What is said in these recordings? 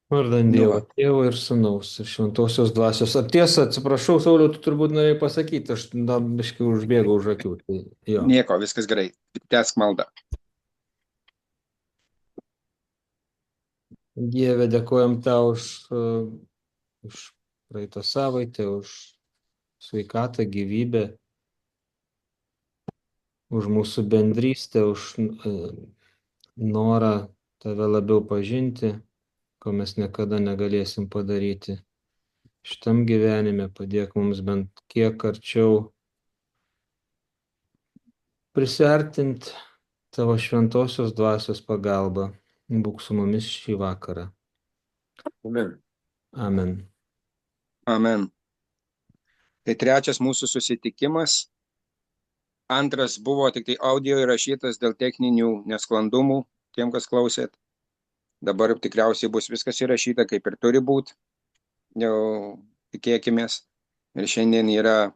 Vardan Nu Dievo, va. Tėvo ir Sūnaus ir Šventosios Dvasios. Ar tiesa, atsiprašau, Sauliau, tu turbūt norėjai pasakyti, aš dar biškai užbėgau už akių. Tai jo. Nieko, viskas gerai. Tęsk maldą. Dieve, dėkojam tau už praeitą savaitę, už sveikatą, gyvybę, už mūsų bendrystę, už norą tave labiau pažinti, ko mes niekada negalėsim padaryti. Šitam gyvenime padėk mums bent kiek arčiau prisiartint tavo šventosios dvasios pagalba. Būk su mumis šį vakarą. Amen. Amen. Amen. Tai trečias mūsų susitikimas. Antras buvo tik tai audio įrašytas dėl techninių nesklandumų, tiem, kas klausėt. Dabar tikriausiai bus viskas įrašyta, kaip ir turi būti. Jau tikėkimės. Ir šiandien yra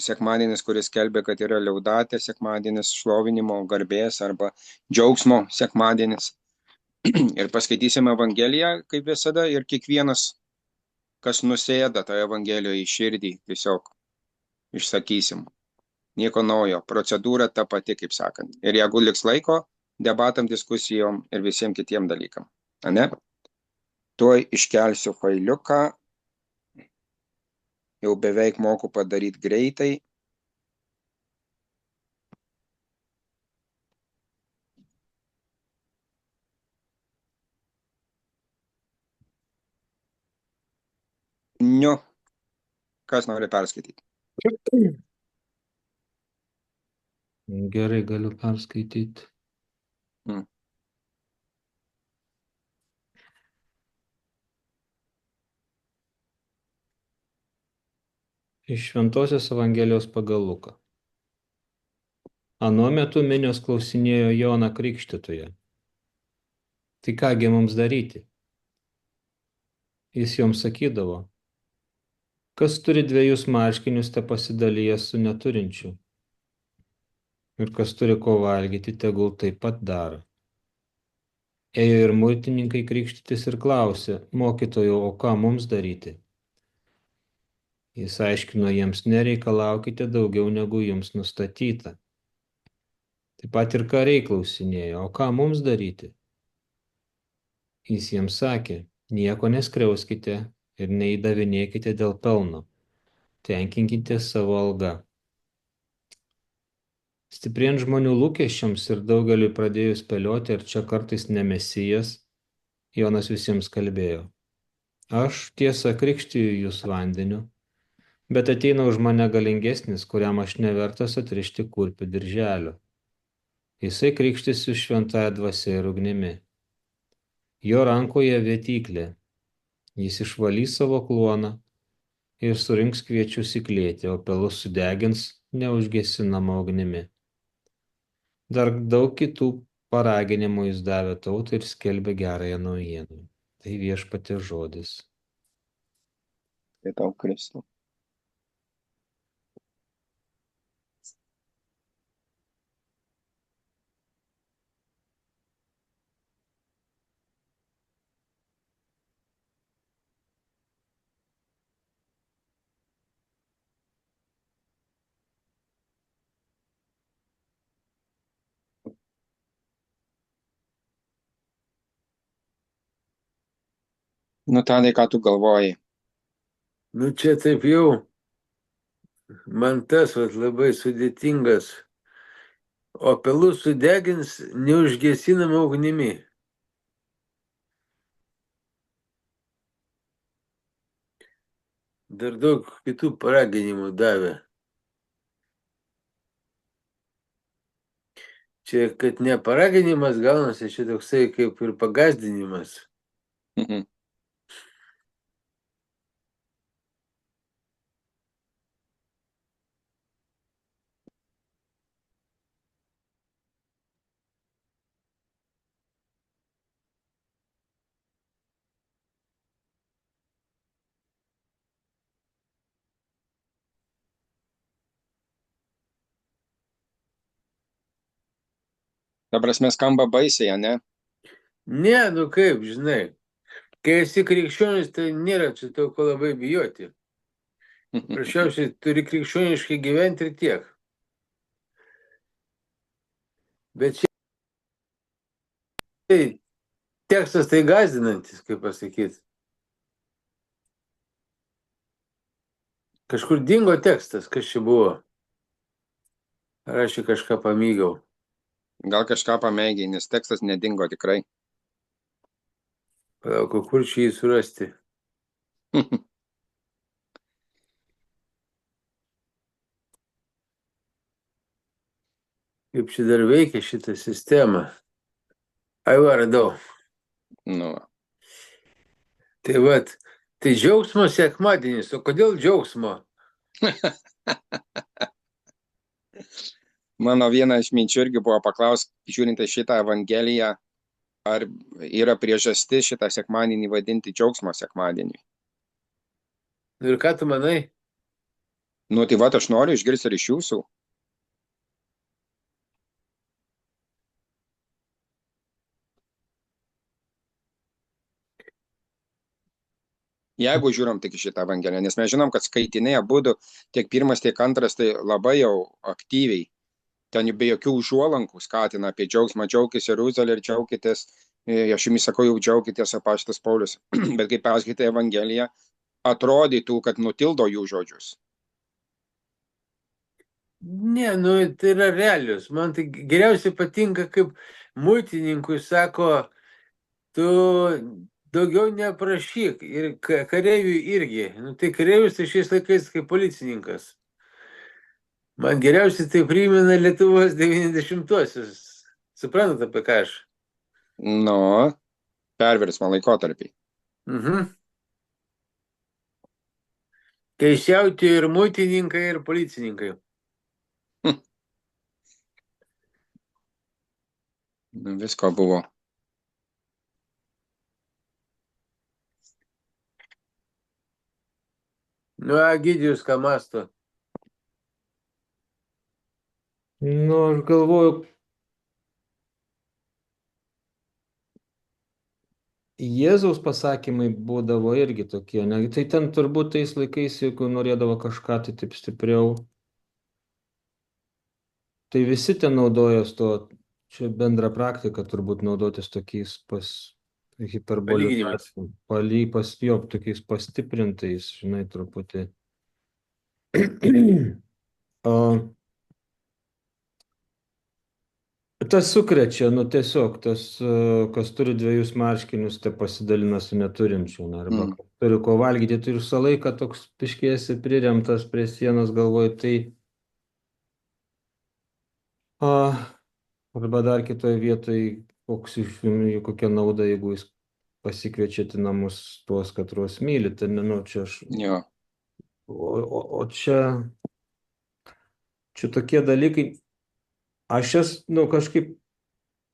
sekmadienis, kuris skelbia, kad yra liaudatė sekmadienis, šlovinimo, garbės arba džiaugsmo sekmadienis. Ir paskaitysime Evangeliją, kaip visada, ir kiekvienas, kas nusėda tą Evangeliją į širdį, tiesiog išsakysim. Nieko naujo, procedūra ta pati, kaip sakant. Ir jeigu liks laiko, debatam, diskusijom ir visiems kitiem dalykam. Ane? Tuoj iškelsiu failiuką, jau beveik moku padaryti greitai. Niu, kas nori perskaityti? Gerai, galiu perskaityti. Hmm. Iš Šventosios Evangelijos pagal Luką. Anuo metu minios klausinėjo Joną Krikštytoją. Tai kągi mums daryti? Jis joms sakydavo, kas turi 2 marškinius, te pasidalijęs su neturinčiu. Ir kas turi ko valgyti, tegul taip pat daro. Ėjo ir muitininkai krikštytis ir klausė, mokytojau, o ką mums daryti? Jis aiškino jiems, nereikalaukite daugiau negu jums nustatyta. Taip pat ir kariai klausinėjo, o ką mums daryti? Jis jiems sakė, nieko neskriauskite ir neįdavinėkite dėl pelno, tenkinkite savo algą. Stiprėjant žmonių lūkesčiams ir daugeliui pradėjus spėlioti, ar čia kartais ne Mesijas, Jonas visiems kalbėjo. Aš tiesa krikštiju jūs vandeniu, bet ateina už mane galingesnis, kuriam aš nevertas atrišti kurpių dirželio. Jisai krikštys su šventąja dvasia ir ugnimi. Jo rankoje vėtyklė. Jis išvalys savo kluoną ir surinks kviečius į klėtį, o pelus sudegins neužgesinama ugnimi. Dar daug kitų paraginimų jis davė tautai ir skelbė gerąją naujieną. Tai viešpaties žodis. Tai tau, Kristau. Nu, Tadai, ką tu galvoji? Nu čia taip jau, man tas labai sudėtingas. O pelus sudegins neužgesinama ugnimi. Dar daug kitų paraginimų davė. Čia, kad ne paraginimas gaunasi, čia toksai kaip ir pagazdinimas. Mhm. Ta prasme, skamba baisiai, ne? Ne, nu kaip, žinai. Kai esi krikščionis, tai nėra čia to, ko labai bijoti. Prašiausiai turi krikščioniškai gyventi ir tiek. Bet čia tai tekstas tai gazdinantis, kaip pasakyti. Kažkur dingo tekstas, kas čia buvo. Ar aš čia kažką pamygiau? Gal kažką pamėgiai, nes tekstas nedingo tikrai. Palauk, kur čia jį surasti? Kaip čia dar veikia šitą sistemą? Ai, va, radau. Nu, Tai vat, tai džiaugsmo sekmadienis. O kodėl džiaugsmo? mano viena iš minčių irgi buvo paklausti, žiūrint į šitą Evangeliją, ar yra priežastis šitą sekmadienį vadinti džiaugsmo sekmadienį. Ir ką tu manai? Nu, tai va, aš noriu išgirsti ir iš jūsų. Jeigu žiūrim tik į šitą Evangeliją, nes mes žinom, kad skaitiniai abudu, tiek pirmas, tiek antras, tai labai jau aktyviai, ten be jokių užuolankų skatina apie džiaugsmą, džiaukis Jeruzalė ir džiaukitės, aš jums sakau, jau džiaukitės, apaštas Paulius, bet kai perskaitai Evangeliją, atrodytų, kad nutildo jų žodžius. Ne, nu, tai yra realius. Man tai geriausiai patinka, kaip muitininkui sako, tu daugiau neprašyk. Ir kareiviui irgi. Nu, tai kareivis tai šiais laikais kaip policininkas. Man geriausiai tai primena Lietuvos 90-uosius. Suprantat apie ką aš? Nu, perversmo laikotarpį. Kai siautėjo ir muitininkai, ir policininkai. Visko buvo. Nu, Egidijus ką mąsto? Nu, aš galvoju, Jėzaus pasakymai būdavo irgi tokie, ne? Tai ten turbūt tais laikais, jeigu norėdavo kažką tai taip stipriau, tai visi ten naudojas to, čia bendra praktika turbūt naudotis tokiais Palyginimais. tokiais pastiprintais, žinai, truputį. O tas sukrečia, nu tiesiog, tas, kas turi dviejus marškinius, tai pasidalina su neturinčiu, arba kas turi ko valgyti, tai visą laiką toks piškėsi priremtas prie sienos, galvoju, tai arba dar kitoje vietoje, kokia nauda, jeigu jūs pasikviečiate namus tuos, katruos mylite, nu, čia aš. Jo. O čia tokie dalykai, aš nu, kažkaip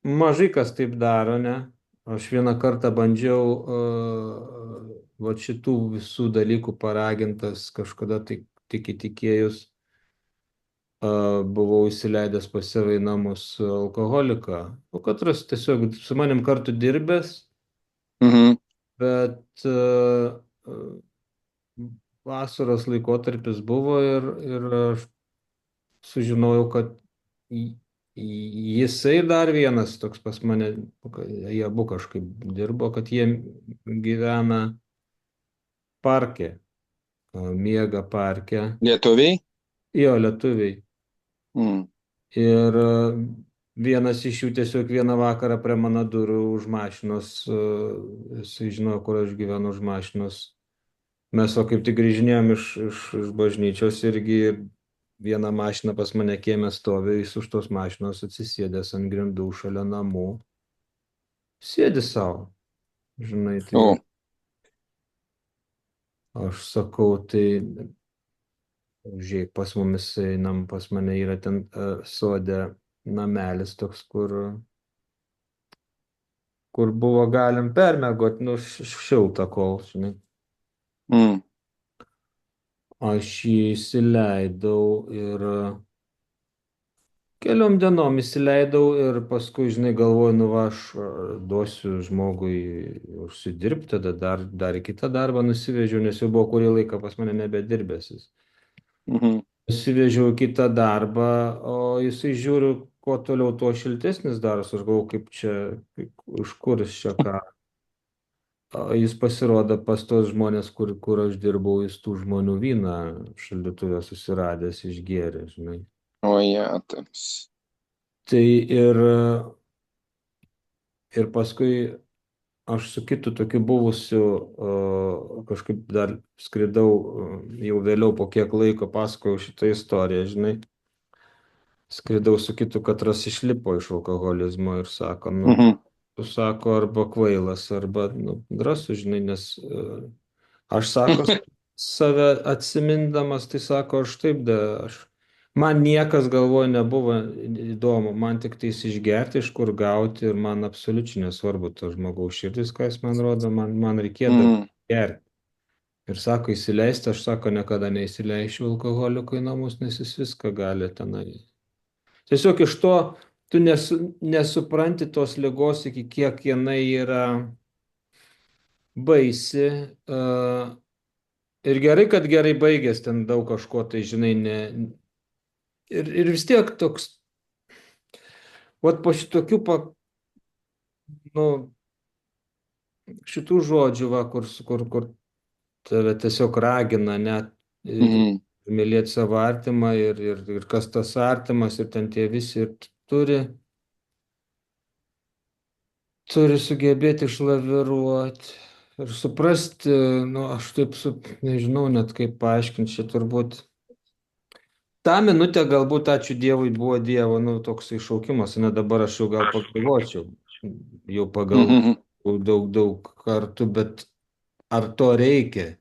mažai kas taip daro, ne? Aš vieną kartą bandžiau va šitų visų dalykų paragintas kažkada tik įtikėjus, buvau įsileidęs pas save į namus alkoholiką. O katras tiesiog su manim kartu dirbęs, bet vasaros laikotarpis buvo ir aš sužinojau, kad jisai dar vienas toks pas mane, jie abu kažkaip dirbo, kad jie gyvena parke, miega parke. Lietuviai? Jo, lietuviai. Ir vienas iš jų tiesiog vieną vakarą prie mano durų už mašinos, jisai žinojo, kur aš gyvenu už mašinos. Mes kaip tik grįžinėjom iš bažnyčios irgi vieną mašiną pas mane kieme stovi, jis už tos mašinos atsisėdęs ant grindų šalia namų. Sėdi savo, žinai, tai aš sakau, tai žiūrėk, pas mumis einam, pas mane yra ten sode namelis toks, kur buvo galim permiegot, nu, šilta kol, žinai. Aš jį įsileidau ir Keliom dienom įsileidau ir paskui, žinai, galvoju, nu va, aš duosiu žmogui užsidirbti, tada dar į kitą darbą nusivežiau, nes jau buvo kurį laiką pas mane nebedirbęs jis. Mhm. Nusivežiau į kitą darbą, o jisai žiūriu, kuo toliau, tuo šiltesnis daros. Aš galvoju, kaip čia, iš kur jis čia ką. Jis pasirodo pas tos žmonės, kur aš dirbau, jis tų žmonių vyną šaldytuvę susiradęs, išgėrė, žinai. O jetams. Tai ir paskui aš su kitu tokiu buvusiu kažkaip dar skridau, jau vėliau po kiek laiko pasakojau šitą istoriją, žinai. Skridau su kitu, katras išlipo iš alkoholizmo ir sako, nu, Mhm. tu sako, arba kvailas, arba, nu, drąsus, žinai, nes aš sako, save atsimindamas, tai sako, aš taip, man niekas galvoje nebuvo įdomu, man tik tais išgerti, iš kur gauti ir man absoliučiai nesvarbu to žmogaus širdis, ką jis man rodo, man reikėdavo Mhm. gerti. Ir sako, įsileisti, aš sako, niekada neįsileisčiau alkoholiko į namus, nes jis viską gali tenai. Tiesiog iš to tu nesupranti tos ligos, iki kiek jinai yra baisi. Ir gerai, kad gerai baigės ten daug kažko, tai žinai, ir vis tiek toks, vat po šitokių, nu, šitų žodžių, va, kur tave tiesiog ragina net Mhm. mylėti savo artimą ir kas tas artimas ir ten tie visi ir turi sugebėti išlaviruoti ir suprasti, nu, aš taip, nežinau net kaip paaiškinti, čia turbūt tą minutę galbūt, ačiū Dievui, buvo Dievo, nu, toks iššaukimas, ne dabar aš jau gal pagalvočiau, jau Mhm. pagalvočiau daug kartų, bet ar to reikia?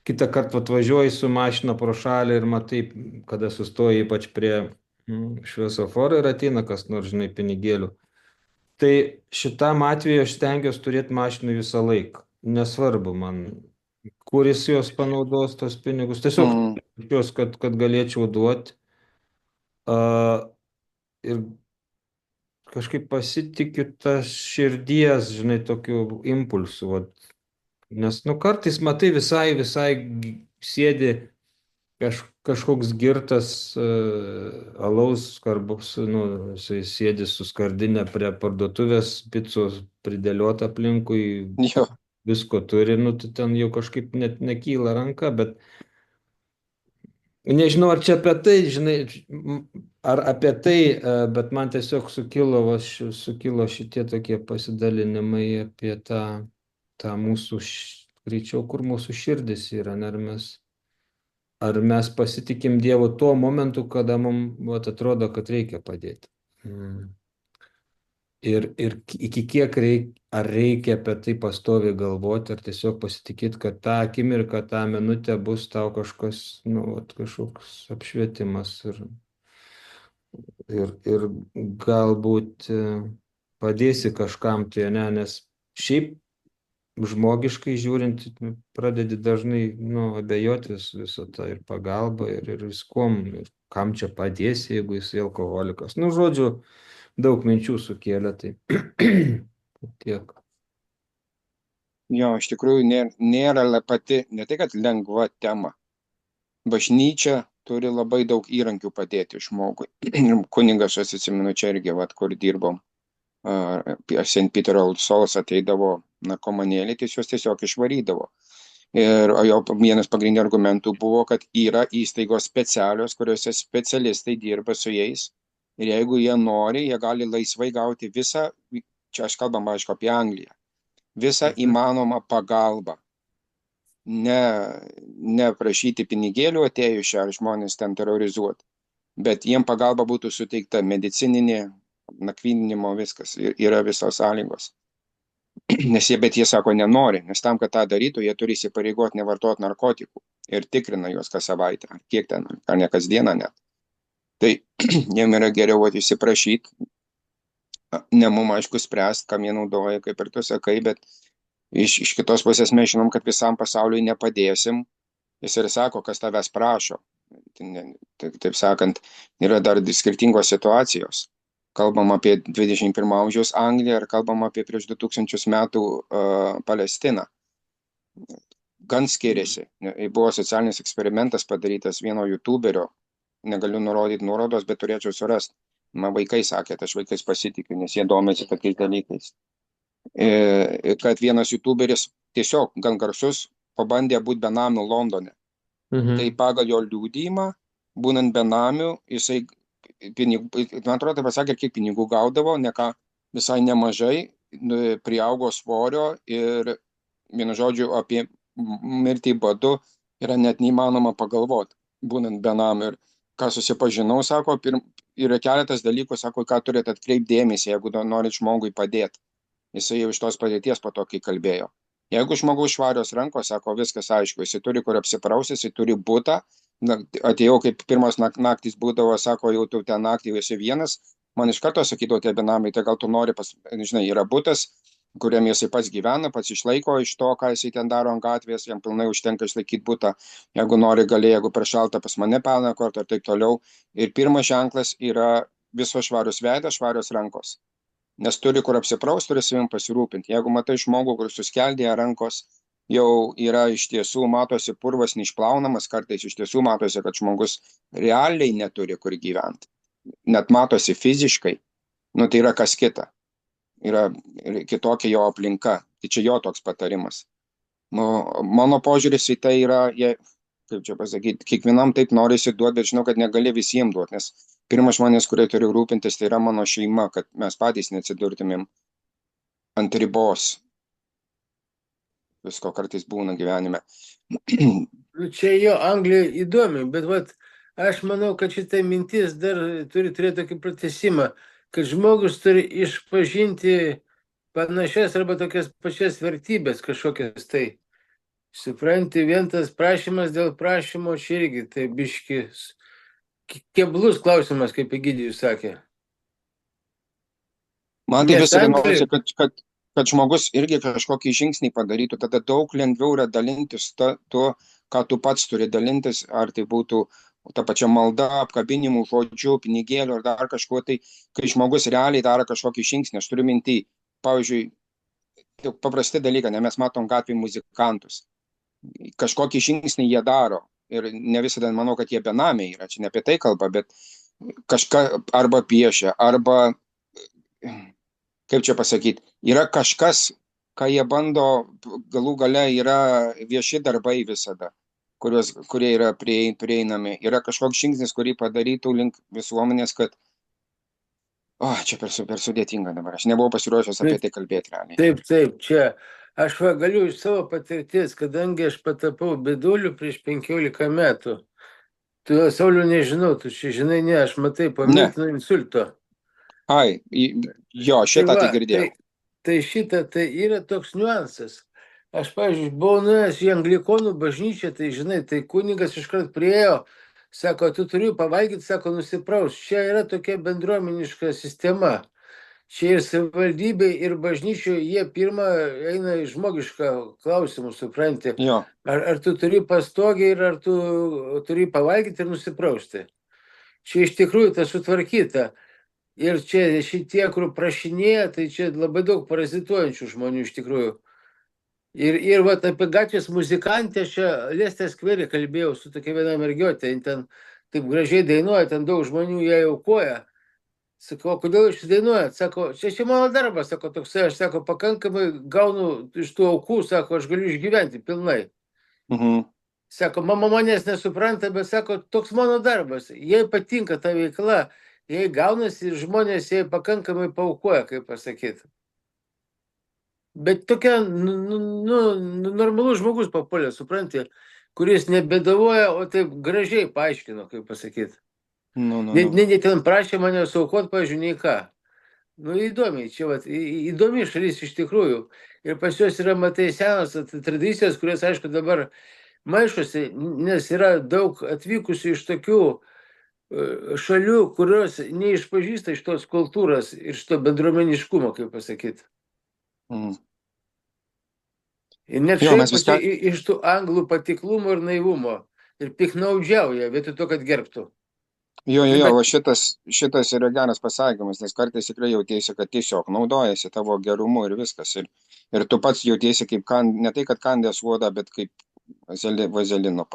Kitą kartą atvažiuoji su mašina pro šalį ir matai, kada sustoji ypač prie šviesoforo ir ateina kas nors, žinai, pinigėlių. Tai šitam atveju aš stengiuosi turėti mašiną visą laiką. Nesvarbu man, kur jis juos panaudos, tos pinigus. Tiesiog Mhm. juos, kad galėčiau duoti. Ir kažkaip pasitikiu tas širdies, žinai, tokiu impulsu. Vat. Nes, nu, kartais matai visai sėdi kažkoks girtas alaus skarbus, nu, jisai sėdi su skardinė prie parduotuvės, picos pridėliota aplinkui, Jo. visko turi, nu, tai ten jau kažkaip net nekyla ranka, bet nežinau, ar čia apie tai, žinai, ar apie tai, bet man tiesiog sukilo šitie tokie pasidalinimai apie tą mūsų, greičiau, kur mūsų širdis yra, ar mes pasitikim Dievu tuo momentu, kada mums atrodo, kad reikia padėti. Ir iki kiek ar reikia apie tai pastoviai galvoti, ar tiesiog pasitikėti, kad tą akimirką, tą minutę bus tau kažkas, nu, kažkoks apšvietimas ir galbūt padėsi kažkam tai, ne, nes šiaip žmogiškai žiūrint, pradedi dažnai, nu, abejoti visą tą ir pagalbą ir viskuom, ir kam čia padėsi, jeigu jis alkoholikas. Nu, žodžiu, daug minčių sukėlė, tai tiek. Jo, iš tikrųjų nėra pati, ne tai, kad lengva tema. Bažnyčia turi labai daug įrankių padėti žmogui. Kuningas, aš atsimenu čia irgi, vat, kur dirbom, St. Peter Old Souls ateidavo narkomanėlį, tai juos tiesiog išvarydavo. Ir jo vienas pagrindinių argumentų buvo, kad yra įstaigos specialios, kuriuose specialistai dirba su jais. Ir jeigu jie nori, jie gali laisvai gauti visą, čia aš kalbam, aišku, apie Angliją, visą įmanomą pagalbą. Ne prašyti pinigėlių atėjus čia ar žmonės ten terrorizuoti, bet jiem pagalba būtų suteikta medicininė, nakvynimo, viskas, yra visos sąlygos. Bet jie sako, nenori, nes tam, kad tą darytų, jie turi įsipareigoti nevartoti narkotikų ir tikrina juos kas savaitę, ar kiek ten, ar ne kas dieną net. Tai jiem yra geriau įsiprašyti, ne mum aišku spręsti, kam jie naudoja, kaip ir tu sakai, bet iš kitos pusės mes žinom, kad visam pasauliui nepadėsim. Jis ir sako, kas tavęs prašo. Taip sakant, yra dar skirtingos situacijos. Kalbam apie 21 amžiaus Angliją ir kalbam apie prieš 2000 metų Palestiną. Gan skiriasi. Buvo socialinis eksperimentas padarytas vieno youtuberio, negaliu nurodyti nuorodos, bet turėčiau surasti. Man vaikai sakė, aš vaikais pasitikiu, nes jie domisi tokiais dalykais. Kad vienas youtuberis tiesiog gan garsus pabandė būti benamiu Londone. Tai pagal jo liudijimą, būnant benamiu, jisai pinigų, man atrodo, tai pasakė, kiek pinigų gaudavo, ne ką visai nemažai, priaugo svorio ir, vienu žodžiu, apie mirtį badu yra net neįmanoma pagalvoti, būnant benamiu. Ir ką susipažinau, sako, yra keletas dalykų, sako, ką turėt atkreipti dėmesį, jeigu norit žmogui padėti. Jisai jau iš tos padėties po to, kai kalbėjo. Jeigu žmogaus švarios rankos, sako, viskas aišku, jisai turi kur apsiprausti, jisai turi butą. Atėjau, kaip pirmas naktis būdavo, sako, jau tu ten naktį esi vienas, man iš karto sakydavo tie benamiai, tai gal tu nori, žinai, yra butas, kuriam jisai pats gyvena, pats išlaiko iš to, ką jisai ten daro ant gatvės, jam pilnai užtenka išlaikyti butą, jeigu nori, gali, jeigu per šalta pas mane pelną kortą ir taip toliau. Ir pirmas ženklas yra viso švarios veidas, švarios rankos. Nes turi kur apsipraust, turi savim pasirūpinti. Jeigu matai žmogų, kur suskeldėja rankos, jau yra iš tiesų, matosi purvas neišplaunamas, kartais iš tiesų matosi, kad žmogus realiai neturi kur gyventi. Net matosi fiziškai, tai yra kas kita. Yra kitokia jo aplinka. Tai čia jo toks patarimas. Mano požiūris į tai yra, kaip čia pasakyti, kiekvienam taip norisi duoti, bet žinau, kad negali visiems duoti, nes pirmas žmonės, kurie turi rūpintis, tai yra mano šeima, kad mes patys neatsidurtumėm ant ribos. Visko kartais būna gyvenime. Čia jo Anglija įdomi, bet aš manau, kad šitą mintis dar turi turėti tokį pratesimą, kad žmogus turi išpažinti panašias arba tokias pačias vertybės kažkokias tai. Supranti, vien tas prašymas dėl prašymo čia irgi, tai biškis keblus klausimas, kaip Egidijus sakė. Man tai visada norisi, kad žmogus irgi kažkokį žingsnį padarytų, tada daug lengviau yra dalintis tuo, ką tu pats turi dalintis, ar tai būtų ta pačia malda, apkabinimų, žodžių, pinigėlių ar dar kažkuo, tai kai žmogus realiai daro kažkokį žingsnį, aš turiu mintį, pavyzdžiui, paprasti dalykai, mes matom gatvėje muzikantus, kažkokį žingsnį jie daro ir ne visada manau, kad jie benamiai yra, čia ne apie tai kalba, bet kažką arba piešia, arba, kaip čia pasakyti, yra kažkas, ką jie bando, galų gale yra vieši darbai visada, kurie yra prieinami. Yra kažkoks žingsnis, kurį padarytų link visuomenės, kad čia per sudėtinga dabar. Aš nebuvau pasiruošęs apie tai kalbėti realiai. Taip, čia aš galiu iš savo patirties, kadangi aš patapau beduliu prieš 15 metų. Tu, Sauliau, nežinau, tu čia žinai, ne, aš matai, po mirtino insulto. Šitą tai girdėjau. Tai šitą, tai yra toks niuansas. Aš, pavyzdžiui, buvau nuėjęs į Anglikonų bažnyčią, tai žinai, tai kunigas iškart priėjo, sako, tu turi pavalgyti, sako, nusipraus. Čia yra tokia bendruomeniška sistema. Čia ir savivaldybė, ir bažnyčio, jie pirmą eina į žmogišką klausimą, supranti. Ar tu turi pastogę ir ar tu turi pavalgyti ir nusiprausti. Čia iš tikrųjų tas sutvarkyta. Ir čia šitie, kur prašinėja, tai čia labai daug parazituojančių žmonių iš tikrųjų. Ir apie gatvės muzikantę, čia Lestės skverė kalbėjau su tokia viena mergiotė, ten taip gražiai dainuoja, ten daug žmonių ją aukoja. Sakau, kodėl jūs dainuojat? Sako, čia mano darbas, sako, toksai, aš sako, pakankamai gaunu iš tų aukų, sako, aš galiu išgyventi pilnai. Sako, mama manęs nesupranta, bet sako, toks mano darbas, jai patinka ta veikla, jai gaunasi ir žmonės jai pakankamai paaukoja, kaip pasakyti. Bet tokia, normalus žmogus papulė, supranti, kuris nebedavoja, o taip gražiai paaiškino, kaip pasakyti. Ne ten prašė mane suaukot, pavyzdžiui, nei ką. Įdomiai, čia įdomi šalis iš tikrųjų. Ir pas juos yra, matai, senos tradicijos, kurios, aišku, dabar maišosi, nes yra daug atvykusių iš tokių šalių, kurios neišpažįsta iš tos kultūros ir iš to bendruomeniškumo, kaip pasakyti. Ir net šiaip iš tų anglų patiklumo ir naivumo. ir piknaudžiauja vietoj to, kad gerbtų. Jo, Ir bet va šitas yra geras pasakymas, nes kartais tikrai jautiesi, kad tiesiog naudojasi tavo gerumu ir viskas. Ir tu pats jautiesi kaip, ne tai, kad kandęs vodą, bet kaip vazelino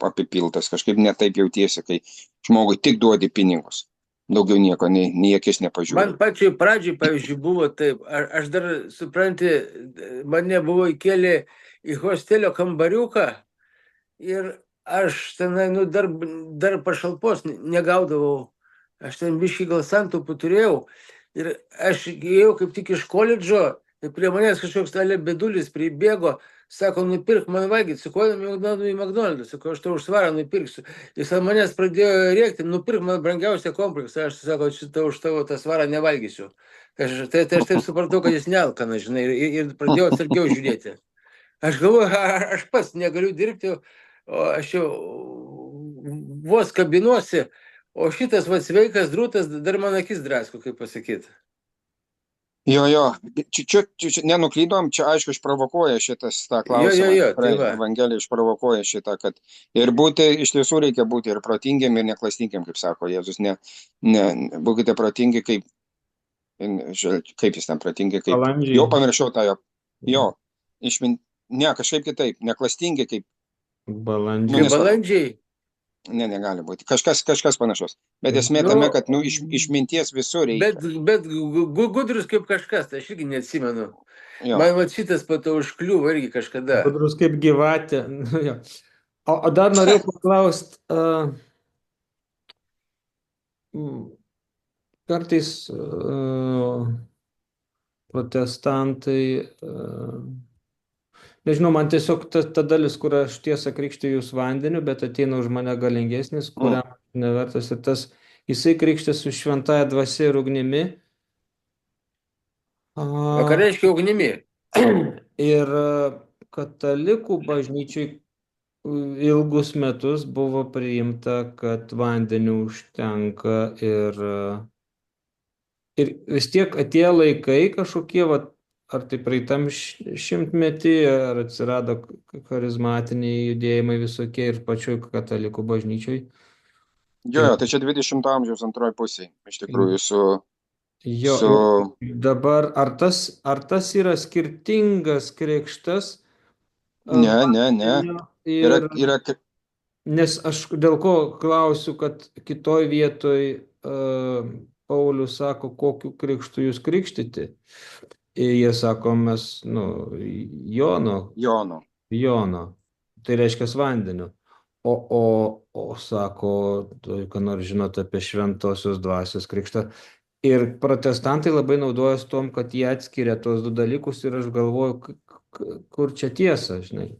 apipiltas. Kažkaip netaip jautiesi, kai žmogui tik duodi pinigus. Daugiau nieko, nei akis nepažiūri. man pačioj pradžioj, pavyzdžiui, buvo taip. Aš dar, supranti, mane buvo įkėlę į hostelio kambariuką ir aš tenai, nu, dar pašalpos negaudavau. Aš ten biškį gal santaupų turėjau. Ir aš ėjau kaip tik iš koledžo, ir prie manęs kažkoks bedulis pribėgo, sako, nupirk man valgyti, su kuo į McDonald's, sako, aš tau už svarą nupirksiu. Jis ant manęs pradėjo rėkti, nupirk man brangiausią kompleksą, aš sako, šitą už tavo tą svarą nevalgysiu. Tai aš taip supratau, kad jis nealkana, žinai, ir pradėjau atsargiau žiūrėti. Aš galvoju, aš pats negaliu dirbti, o aš jau vos kabinuosi, o šitas va sveikas drūtas dar man akis drasko, kaip pasakyti. Jo, čia nenuklydom, čia aišku išprovokuoja šitas tą klausimą. Tai Evangelija išprovokuoja šitą, kad ir iš tiesų reikia būti ir protingiam, ir neklastingiam, kaip sako Jėzus. Būkite protingi, kaip jis ten protingi, kaip... Balandžiai. Jo, pamiršau tą jo. Kažkaip kitaip, neklastingi, kaip... Balandžiai. Balandžiai. Negali būti. Kažkas panašus. Bet esmė tame, kad išminties visur reikia. Bet gudrus kaip kažkas, tai aš irgi neatsimenu. Man va šitas pato užkliuvo irgi kažkada. Gudrus kaip gyvatė. O dar norėjau paklausti, kartais protestantai, nežinau, man tiesiog ta dalis, kur aš tiesą krikštiju jūs vandeniu, bet ateina už mane galingesnis, kuriam nevertas ir tas, jisai krikštė su šventąja dvasia ir ugnimi. O ką reiškia ugnimi? Ir katalikų bažnyčiai ilgus metus buvo priimta, kad vandeniu užtenka ir vis tiek atėjo laikai kažkokie, ar tai praeitam šimtmetį, ar atsirado charizmatiniai judėjimai visokie ir pačioj katalikų bažnyčioj. Jo, tai čia 20 amžiaus antroji pusė, iš tikrųjų, dabar, ar tas yra skirtingas krikštas? Ne. Nes aš dėl ko klausiu, kad kitoj vietoj Paulius sako, kokiu krikštu jūs krikštyti. Ir jie sako, mes, Jono. Tai reiškia vandeniu. O sako, ką nors žinot apie šventosios dvasios krikštą. Ir protestantai labai naudojasi tom, kad jie atskiria tos du dalykus ir aš galvoju, kur čia tiesa, žinai.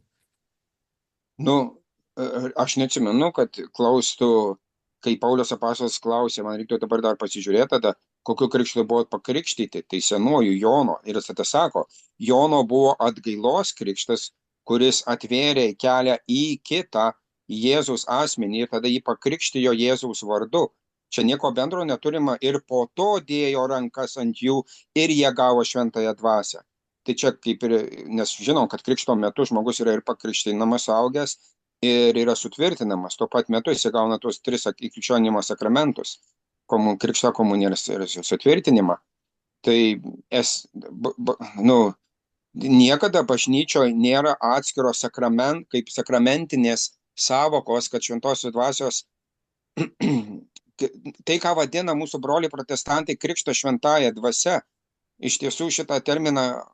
Aš neatsimenu, kad klaustų, kai Paulius apaštalas klausė, man reiktų dabar dar pasižiūrėti tada, kokiu krikštu buvo pakrikštyti, tai senuoju Jono. Ir jis tada sako, Jono buvo atgailos krikštas, kuris atvėrė kelią į kitą Jėzaus asmenį ir tada jį pakrikštijo Jėzaus vardu. Čia nieko bendro neturima ir po to dėjo rankas ant jų ir jie gavo šventąją dvasią. Tai čia kaip ir, nes žinom, kad krikšto metu žmogus yra ir pakrikštinamas suaugęs ir yra sutvirtinamas. Tuo pat metu jis gauna tuos 3 krikščionimo sakramentus. Krikšto komunijos ir sutvirtinimą. Tai niekada bažnyčioje nėra atskiro kaip sakramentinės savokos, kad šventosios dvasios tai, ką vadina mūsų broliai protestantai krikšto šventąja dvasia, iš tiesų šitą terminą,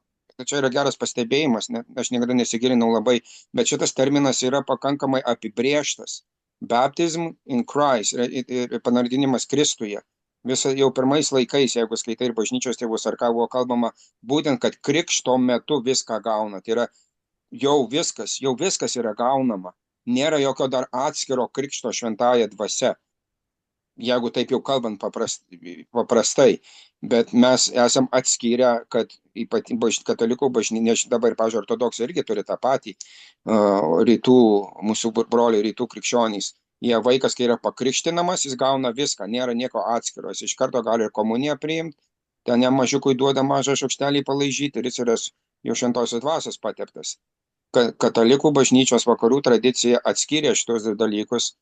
čia yra geras pastebėjimas, aš niekada nesigilinau labai, bet šitas terminas yra pakankamai apibrėžtas. Baptism in Christ ir panardinimas Kristuje. Visą jau pirmais laikais, jeigu skaitai ir bažnyčios tėvus ar ką buvo kalbama, būtent, kad krikšto metu viską gauna. Tai yra jau viskas yra gaunama. Nėra jokio dar atskiro krikšto šventąja dvasia. Jeigu taip jau kalbant paprastai, bet mes esam atskyrę, kad katalikų bažnyčia, dabar, pavyzdžiui, ortodoksai irgi turi tą patį, mūsų broliai rytų krikščionys. Vaikas, kai yra pakrikštinamas, jis gauna viską, nėra nieko atskiro, jis iš karto gali ir komuniją priimti, ten jam mažiukui duoda mažą šaukštelį palaižyti ir jis yra jau šventosios dvasios pateptas. Katalikų bažnyčios vakarų tradicija atskyrė šitos dalykus,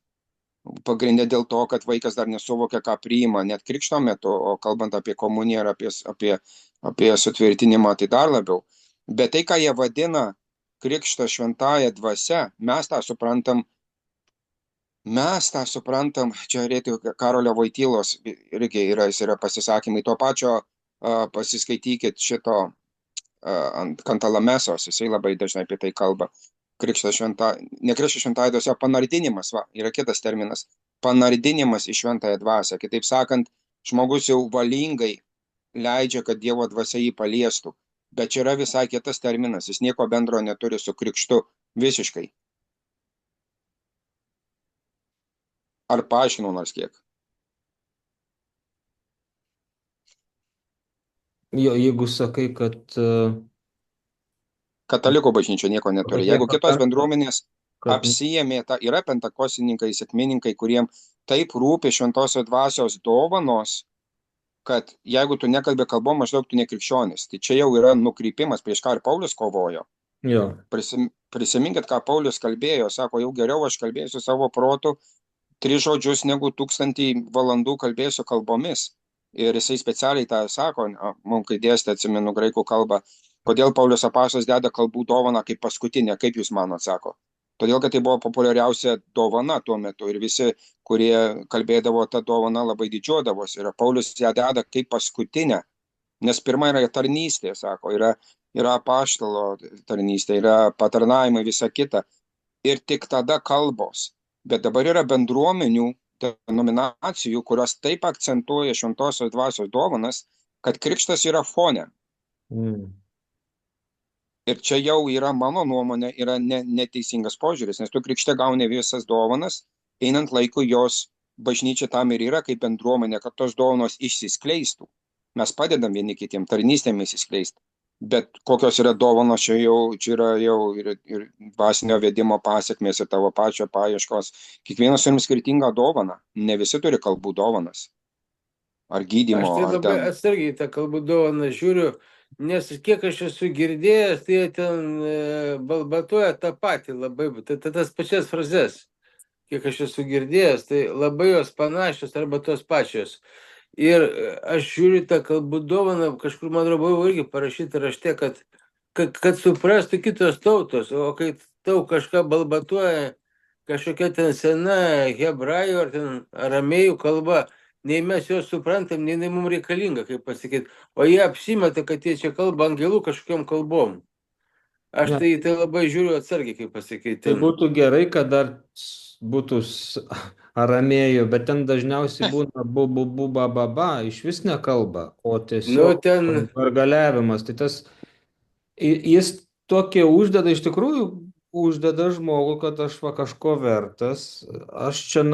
pagrindė dėl to, kad vaikas dar nesuvokia, ką priima net krikšto metu, o kalbant apie komuniją ir apie sutvirtinimą, tai dar labiau. Bet tai, ką jie vadina krikštą šventąją dvasia, mes tą suprantam, čia reikia Karolio Voitylos, irgi jis yra pasisakymai, to pačio pasiskaitykit šito ant Kantalamesos, jisai labai dažnai apie tai kalba. Ne krikšto šventąją dvasia, panardinimas, yra kitas terminas, panardinimas į šventąją dvasią. Kitaip sakant, žmogus jau valingai leidžia, kad Dievo dvasia jį paliestų. Bet čia yra visai kitas terminas, jis nieko bendro neturi su krikštu visiškai. Ar paaiškinau nors kiek? Jo, jeigu sakai, kad Katalikų bažnyčia nieko neturi. Jeigu kitos bendruomenės kad apsijėmė, yra pentakosininkai, sekmininkai, kuriem taip rūpi šventosios dvasios dovanos, kad jeigu tu nekalbė kalbom, maždaug tu nekrikščionis. Tai čia jau yra nukrypimas, prieš ką ir Paulius kovojo. jo. Prisiminkit, ką Paulius kalbėjo. Sako, jau geriau aš kalbėsiu savo protu 3 žodžius, negu 1000 valandų kalbėsiu kalbomis. Ir jisai specialiai tą sako, mums kai dėstė, atsimenu graikų kalbą, kodėl Paulius apaštalas deda kalbų dovaną kaip paskutinę, kaip jūs manot, sako. Todėl, kad tai buvo populiariausia dovana tuo metu ir visi, kurie kalbėdavo tą dovaną, labai didžiuodavosi. Ir Paulius ją deda kaip paskutinę, nes pirma yra tarnystė, sako, yra apaštalo tarnystė, yra patarnavimai, visa kita. Ir tik tada kalbos. Bet dabar yra bendruomenių, denominacijų, kurios taip akcentuoja šventosios dvasios dovanas, kad krikštas yra fone. Ir čia jau yra, mano nuomonė, yra neteisingas požiūris, nes tu krikšte gauni visas dovanas, einant laiku jos bažnyčia tam ir yra kaip bendruomenė, kad tos dovanos išsiskleistų. Mes padedam vieni kitiem tarnystėmis išskleisti. Bet kokios yra dovanos, čia yra jau ir dvasinio vedimo pasiekmės ir tavo pačio paieškos. Kiekvienas turim skirtingą dovaną. Ne visi turi kalbų dovanas. Ar gydymo, Aš tai labai atsargiai tą kalbų dovaną žiūriu, nes kiek aš esu girdėjęs, tai jie ten balbatuoja tą patį labai, tas pačias frazes. Kiek aš esu girdėjęs, tai labai jos panašios arba tos pačios. Ir aš žiūriu tą kalbų dovaną, kažkur, man atrodo, buvo irgi parašyta rašte, kad suprastų kitos tautos, o kai tau kažką balbatuoja, kažkokia ten sena hebrajų ar ten aramėjų kalba, nei mes jos suprantam, nei mums reikalinga, kaip pasakyti, o jie apsimeta, kad jie čia kalba angelų kažkokiam kalbom. Aš tai labai žiūriu atsargiai, kaip pasakyti. Tai būtų gerai, kad dar būtų aramėjų, bet ten dažniausiai būna ba, iš vis nekalba, o tiesiog gargaliavimas. Tai tas, jis tokie uždeda, iš tikrųjų uždeda žmogų, kad aš kažko vertas, aš čia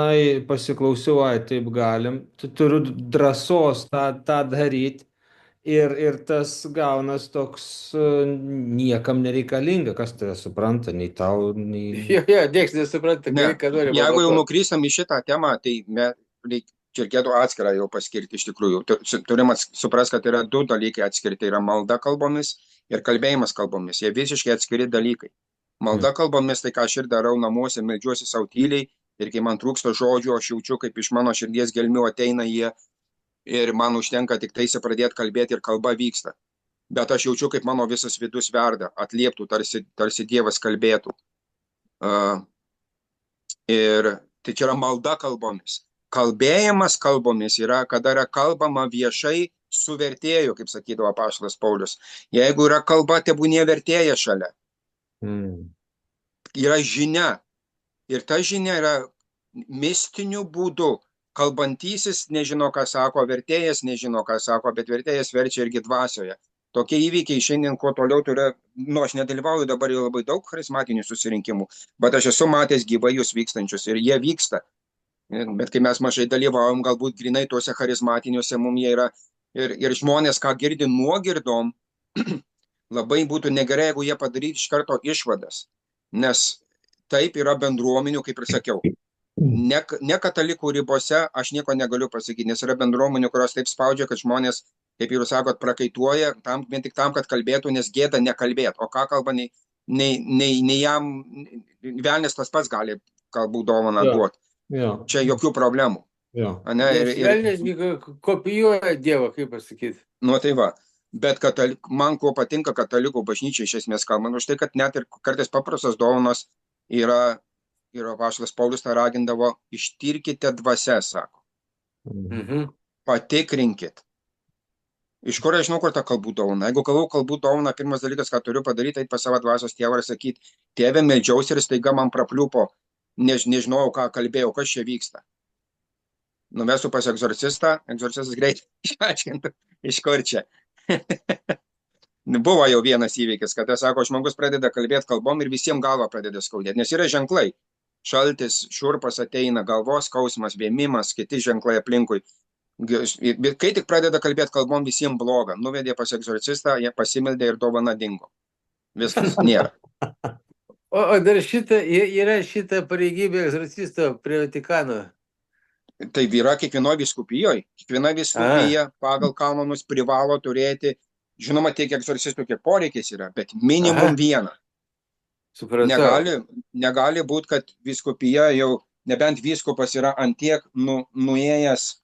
pasiklausiau, taip galim, turiu drąsos tą daryti. Ir tas gaunas toks niekam nereikalinga, kas tai supranta, nei tau, nei... Jo, nieks nesupranta, ką nori. Jeigu jau nukrystam į šitą temą, tai čia reikėtų atskirą jau paskirti iš tikrųjų. Turim suprast, kad yra 2 dalykai atskirti, yra malda kalbomis ir kalbėjimas kalbomis. Jie visiškai atskiri dalykai. Malda kalbomis, tai ką aš ir darau namuose, meldžiuosi sau tyliai ir kai man trūksta žodžių, aš jaučiu, kaip iš mano širdies gelmių ateina jie. Ir man užtenka tik taisi pradėti kalbėti ir kalba vyksta. Bet aš jaučiu, kaip mano visas vidus verda, atlieptų, tarsi Dievas kalbėtų. Ir tai čia yra malda kalbomis. Kalbėjimas kalbomis yra, kada yra kalbama viešai su vertėju, kaip sakydavo apaštalas Paulius. Jeigu yra kalba, tebūnie vertėja šalia. Yra žinia. Ir ta žinia yra mistiniu būdu. Kalbantysis nežino, ką sako, vertėjas nežino, ką sako, bet vertėjas verčia irgi dvasioje. Tokie įvykiai šiandien kuo toliau turi, aš nedalyvauju dabar jau labai daug charizmatinių susirinkimų, bet aš esu matęs gyvai jūs vykstančius ir jie vyksta. Bet kai mes mažai dalyvaujam, galbūt grinai tuose charizmatiniuose mums jie yra ir žmonės, ką girdi nuogirdom, labai būtų negerai, jeigu jie padaryti iš karto išvadas. Nes taip yra bendruomenių, kaip ir sakiau. Ne katalikų ribose aš nieko negaliu pasakyti, nes yra bendruomenių, kurios taip spaudžia, kad žmonės, kaip jūs sakot, prakaituoja vien tik tam, kad kalbėtų, nes gėda nekalbėti. O ką kalba, nei jam velnės tas pats gali galbūt dovaną Jo, duoti. jo, Čia jokių problemų. jo. Ane, Nes velnės kopijuoja Dievą, kaip pasakyti. nu tai va. Bet man ko patinka katalikų bažnyčia iš esmės kalbant, už tai, kad net ir kartais paprastos dovanos yra, ir apaštalas Paulius tą ragindavo, ištirkite dvasias, sako. Mhm. Patikrinkit. Iš kur aš žinau, kur ta kalbų dovana? Jeigu kalbų dovana, pirmas dalykas, ką turiu padaryti, tai pas savo dvasios tėvą ir sakyti, tėve, meldžiausi ir staiga man prapliupo, nežinojau, ką kalbėjau, kas čia vyksta. Numesiu pas egzorcistą, egzorcistas greit išaiškintų, iš kur čia. Buvo jau vienas įvykis, kada, sako, žmogus pradeda kalbėti kalbom ir visiems galva pradeda skaudėti, nes yra ženklai. Šaltis, šiurpas ateina, galvos skausmas, vėmimas, kiti ženklai aplinkui. Bet kai tik pradeda kalbėti kalbom, visiems bloga. Nuvedė pas egzorcistą, jie pasimeldė ir dovana dingo. Viskas, nėra. O dar yra šita pareigybė egzorcisto prie Vatikano. Tai yra kiekvienoje vyskupijoje. Kiekviena vyskupija pagal kanonus privalo turėti, žinoma, tiek egzorcistų, kiek poreikis yra, bet minimum vieną. Supratau. Negali būti, kad vyskupija jau, nebent vyskupas yra antiek nuėjęs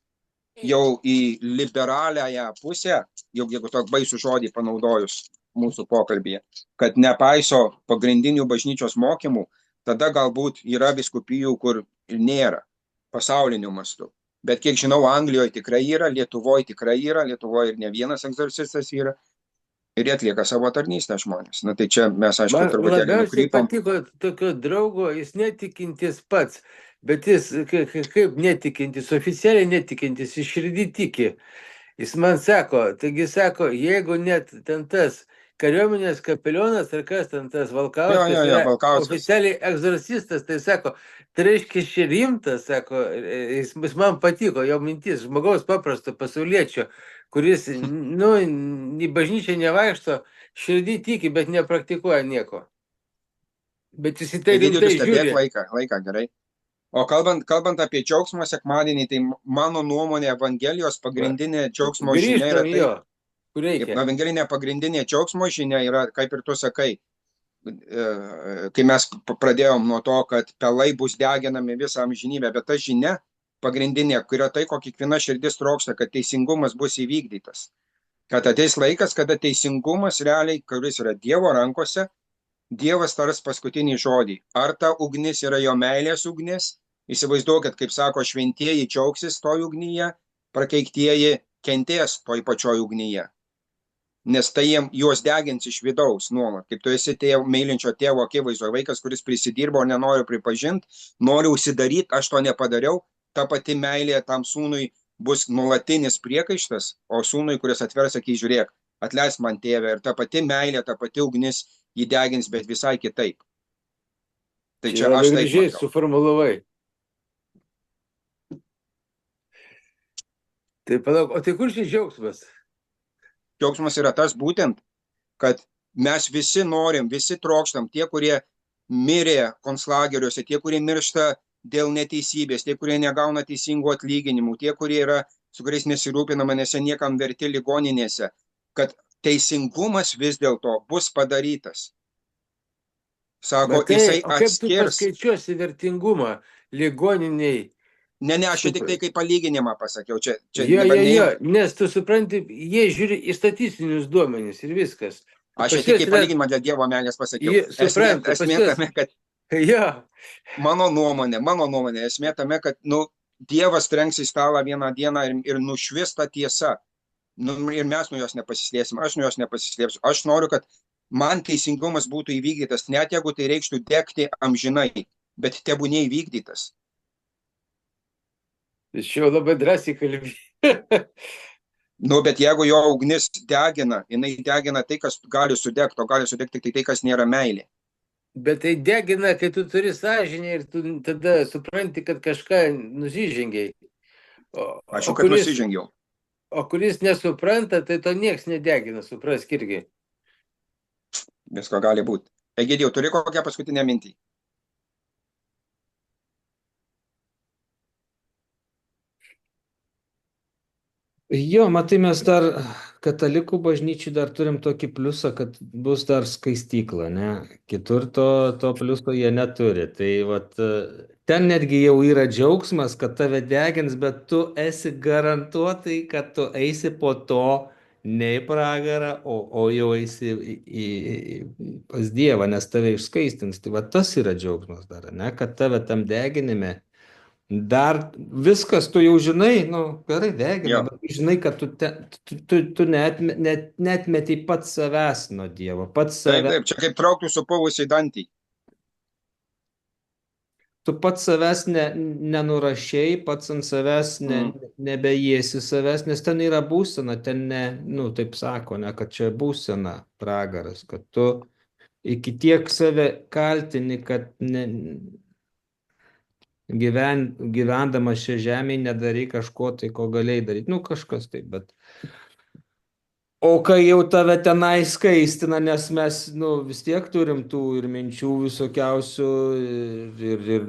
jau į liberaliąją pusę, jau jeigu tokį baisų žodį panaudojus mūsų pokalbėje, kad nepaiso pagrindinių bažnyčios mokymų, tada galbūt yra vyskupijų, kur nėra pasauliniu mastu. Bet kiek žinau, Anglijoje tikrai yra, Lietuvoje tikrai yra, Lietuvoje ir ne vienas egzorcistas yra. Ir jie atlieka savo tarnystę žmonės. Na tai čia mes, aišku, turbūt labiausiai patiko tokio draugo, jis netikintis pats, bet jis kaip netikintis, oficialiai netikintis, iš širdį tiki. Jis man sako, taigi sako, jeigu net ten tas kariuomenės kapelionas ar kas ten tas Valkauskas, oficialiai egzorcistas, tai sako, tai reiškia šį rimtas, sako, jis man patiko, jo mintis, žmogaus paprasto pasauliečio, kuris, į bažnyčią nevaikšto, širdį tiki, bet nepraktikuoja nieko. Bet jis į tai rimtai žiūri. Laiką gerai. O kalbant apie džiaugsmo sekmadienį, tai mano nuomonė Evangelijos pagrindinė džiaugsmo žinia yra tai, evangelinė pagrindinė džiaugsmo žinia yra, kaip ir tu sakai, kai mes pradėjom nuo to, kad pelai bus deginami visą amžinybę, bet ta žinia pagrindinė, yra tai, ko kiekviena širdis trokšta, kad teisingumas bus įvykdytas. Kad ateis laikas, kada teisingumas realiai, kuris yra Dievo rankose, Dievas tars paskutinį žodį. Ar ta ugnis yra jo meilės ugnis? Įsivaizduokit, kaip sako, šventieji džiaugsis toj ugnyje, prakeiktieji kentės toj pačioj ugnyje. Nes tai juos degins iš vidaus nuolat. Kaip tu esi mylinčio tėvo akivaizdoje, vaikas, kuris prisidirbo, nenori pripažinti, nori užsidaryti, aš to nepadariau, ta pati meilė tam sūnui bus nuolatinis priekaištas, o sūnui, kuris atvers, sakys, žiūrėk, atleisk man tėvę, ir ta pati meilė, ta pati ugnis jį degins, bet visai kitaip. Tai čia aš taip matau. Suformulavai. Tai palauk, o tai kur šis džiaugsmas? Džiaugsmas yra tas būtent, kad mes visi norim, visi trokštam, tie, kurie mirė konclageriuose, tie, kurie miršta dėl neteisybės, tie, kurie negauna teisingų atlyginimų, tie, kurie yra, su kuriais nesirūpinama, nes jie niekam verti ligoninėse, kad teisingumas vis dėlto bus padarytas. Sako, jisai atskirs. O kaip tu paskaičiuosi vertingumą ligoniniai? Ne, aš tik tai kaip palyginimą pasakiau. Nes tu supranti, jie žiūri į statistinius duomenis ir viskas. Aš tik kaip palyginimą dėl Dievo meilės pasakiau. Esmė tame, kad mano nuomonė, esmė tame, kad Dievas trenks į stalą vieną dieną ir nušvis tą tiesą. Ir mes nuo jos nepasislėpsim, aš nuo jos nepasislėpsiu. Aš noriu, kad man teisingumas būtų įvykdytas, net jeigu tai reikštų degti amžinai, bet tebūnie įvykdytas. Iš jau labai drąsiai kalbėjai. Bet jeigu jo ugnis degina, jinai degina tai, kas gali sudegti, o gali sudegti tik tai, kas nėra meilė. Bet tai degina, kai tu turi sąžinę ir tu tada supranti, kad kažką nusižengiai. Aš jau kad nusižengiau. O kuris nesupranta, tai to nieks nedegina, suprask irgi. Visko gali būti. Egidijau, turi kokią paskutinę mintį? Jo, matai, mes dar katalikų bažnyčiai dar turim tokį pliusą, kad bus dar skaistykla, ne? Kitur to pliuso jie neturi. Tai vat, ten netgi jau yra džiaugsmas, kad tave degins, bet tu esi garantuotai, kad tu eisi po to ne į pragarą, o jau eisi pas Dievą, nes tave išskaistins. Tai va tas yra džiaugsmas dar, ne? Kad tave tam deginime dar viskas, tu jau žinai, nu, gerai degina, Jo. bet tu žinai, kad tu netmeti pats savęs nuo Dievo, pats Taip, savęs, taip, čia kaip trauktų supuvusį dantį. tu pats savęs nenurašėjai, pats ant savęs nebejėsi savęs, nes ten yra būsena, ten ne, nu, taip sako, ne, kad čia būsena pragaras, kad tu iki tiek save kaltini, kad gyvendamas šią žemę nedarai kažko tai, ko galėjai daryti. Nu, kažkas taip, bet. O kai jau tave tenai skaistina, nes mes, nu, vis tiek turim tų ir minčių visokiausių ir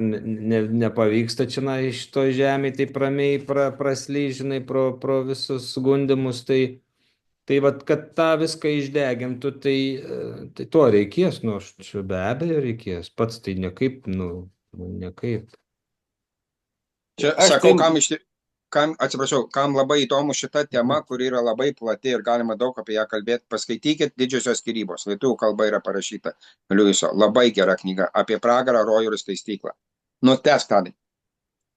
nepavyksta čia iš to žemė taip ramiai praslyžinai pro visus gundimus, tai vat, kad tą viską išdegintų, tai to reikės, nu, čia be abejo reikės, pats tai nekaip, nu, nekaip. Čia Aš sakau, tai- kam labai įdomu šita tema, kuri yra labai plati ir galima daug apie ją kalbėti, paskaitykit Didžiosios skyrybos. Lietuvių kalba yra parašyta Liuiso. Labai gera knyga apie pragarą, rojų ir skaistyklą. Nu, tęsk, Tadai.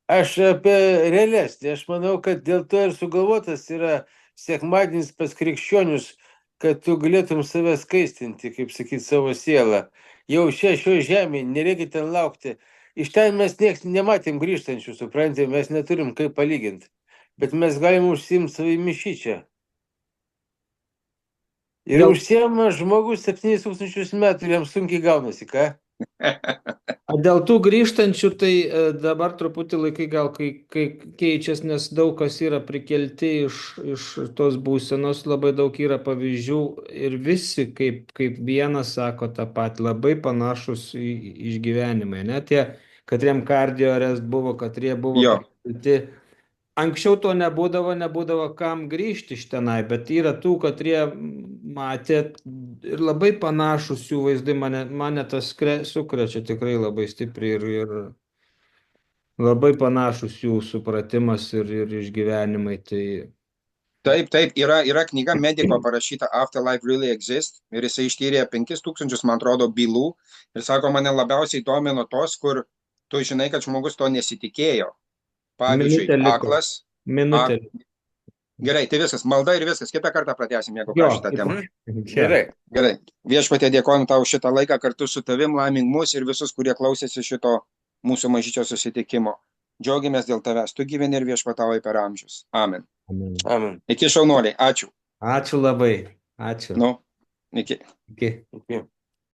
Aš apie realesnį. Aš manau, kad dėl to ir sugalvotas yra sekmadienis pas krikščionius, kad tu galėtum save skaistinti, kaip sakyt, savo sielą. Jau šio žemė, nereikia ten laukti. Iš ten mes nieks nematėm grįžtančių, suprantate, mes neturim kaip palyginti. Bet mes galim užsiimti savimi šičia. Ir Dėl- užsiema žmogus 7000 metų ir jam sunkiai gaunasi, ką? Dėl tų grįžtančių, tai dabar truputį laikai gal kai keičias, nes daug kas yra prikelti iš tos būsenos, labai daug yra pavyzdžių ir visi kaip vienas sako tą patį, labai panašus išgyvenimai. Net tie, katriem kardiorest buvo, katrie buvo Jo. prikelti. Anksčiau to nebūdavo kam grįžti iš tenai, bet yra tų, katrie matė ir labai panašus jų vaizdai, mane tas sukrečia tikrai labai stipriai ir labai panašus jų supratimas ir išgyvenimai. Taip, yra knyga mediko parašyta Afterlife Really Exists ir jisai ištyrė 5000, man atrodo, bylų ir sako, mane labiausiai domino tos, kur tu žinai, kad žmogus to nesitikėjo. Pavyzdžiui, Minutė liko. aklas. Minutė. Gerai, tai viskas, malda ir viskas. Kitą kartą pratęsim, jeigu ką Jo, šitą temą. Gerai. Gerai, viešpatie dėkojom tau šitą laiką kartu su tavim, laimink mus ir visus, kurie klausėsi šito mūsų mažyčio susitikimo. Džiaugiamės dėl tavęs, tu gyveni ir viešpatauji per amžius. Amen. Amen. Iki šaunuoliai, ačiū. Ačiū labai. Ačiū. Nu, iki. Iki. Iki.